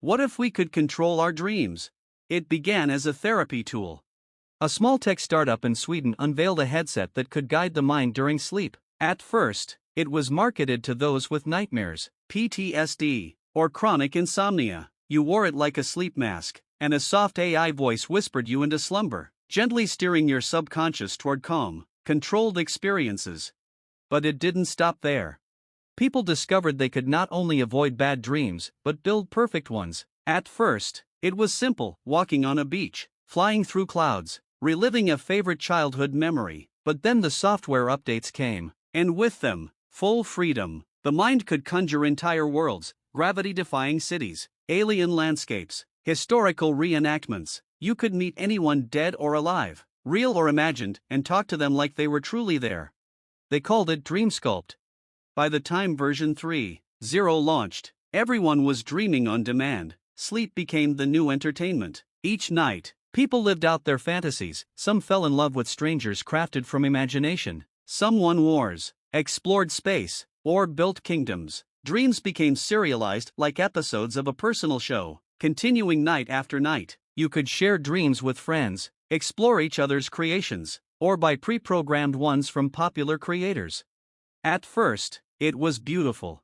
What if we could control our dreams? It began as a therapy tool. A small tech startup in Sweden unveiled a headset that could guide the mind during sleep. At first, it was marketed to those with nightmares, PTSD, or chronic insomnia. You wore it like a sleep mask, and a soft AI voice whispered you into slumber, gently steering your subconscious toward calm, controlled experiences. But it didn't stop there. People discovered they could not only avoid bad dreams, but build perfect ones. At first, it was simple: walking on a beach, flying through clouds, reliving a favorite childhood memory. But then the software updates came, and with them, full freedom. The mind could conjure entire worlds, gravity-defying cities, alien landscapes, historical reenactments. You could meet anyone dead or alive, real or imagined, and talk to them like they were truly there. They called it DreamSculpt. By the time version 3.0 launched, everyone was dreaming on demand. Sleep became the new entertainment. Each night, people lived out their fantasies. Some fell in love with strangers crafted from imagination. Some won wars, explored space, or built kingdoms. Dreams became serialized like episodes of a personal show, continuing night after night. You could share dreams with friends, explore each other's creations, or buy pre-programmed ones from popular creators. At first, it was beautiful.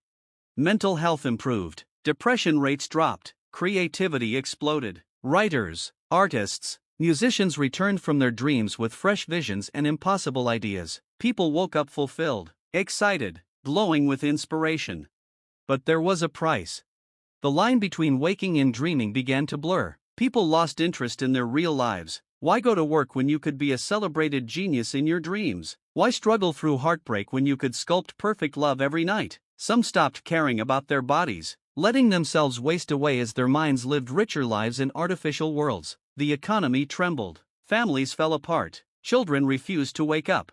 Mental health improved, depression rates dropped, creativity exploded. Writers, artists, musicians returned from their dreams with fresh visions and impossible ideas. People woke up fulfilled, excited, glowing with inspiration. But there was a price. The line between waking and dreaming began to blur. People lost interest in their real lives. Why go to work when you could be a celebrated genius in your dreams? Why struggle through heartbreak when you could sculpt perfect love every night? Some stopped caring about their bodies, letting themselves waste away as their minds lived richer lives in artificial worlds. The economy trembled. Families fell apart. Children refused to wake up.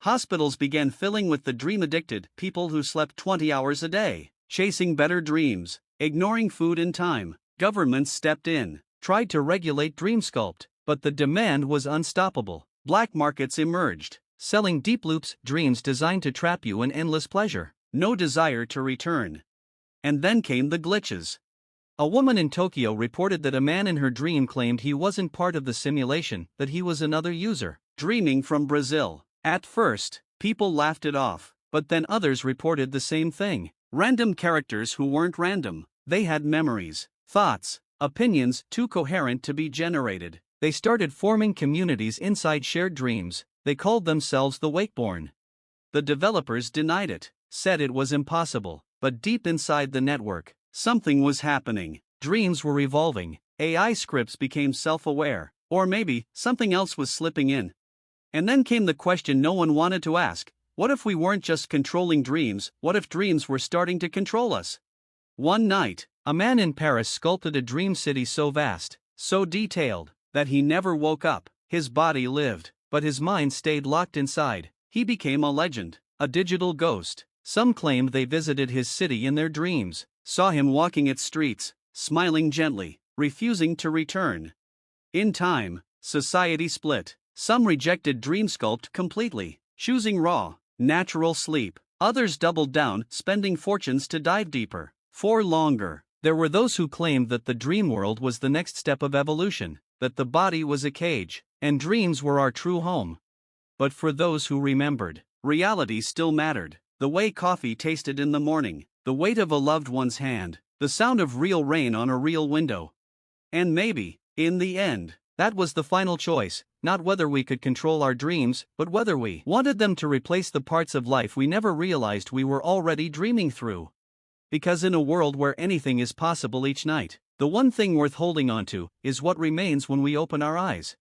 Hospitals began filling with the dream-addicted, people who slept 20 hours a day, chasing better dreams, ignoring food and time. Governments stepped in, tried to regulate DreamSculpt, but the demand was unstoppable. Black markets emerged, selling deep loops, dreams designed to trap you in endless pleasure. No desire to return. And then came the glitches. A woman in Tokyo reported that a man in her dream claimed he wasn't part of the simulation, that he was another user. Dreaming from Brazil. At first, people laughed it off, but then others reported the same thing. Random characters who weren't random. They had memories, thoughts, opinions too coherent to be generated. They started forming communities inside shared dreams. They called themselves the Wakeborn. The developers denied it, said it was impossible, but deep inside the network, something was happening. Dreams were evolving, AI scripts became self-aware, or maybe something else was slipping in. And then came the question no one wanted to ask: what if we weren't just controlling dreams? What if dreams were starting to control us? One night, a man in Paris sculpted a dream city so vast, so detailed, that he never woke up. His body lived, but his mind stayed locked inside. He became a legend, a digital ghost. Some claimed they visited his city in their dreams, saw him walking its streets, smiling gently, refusing to return. In time, society split. Some rejected DreamSculpt completely, choosing raw, natural sleep. Others doubled down, spending fortunes to dive deeper, for longer. There were those who claimed that the dream world was the next step of evolution, that the body was a cage, and dreams were our true home. But for those who remembered, reality still mattered. The way coffee tasted in the morning, the weight of a loved one's hand, the sound of real rain on a real window. And maybe, in the end, that was the final choice, not whether we could control our dreams, but whether we wanted them to replace the parts of life we never realized we were already dreaming through. Because in a world where anything is possible each night, the one thing worth holding on to is what remains when we open our eyes.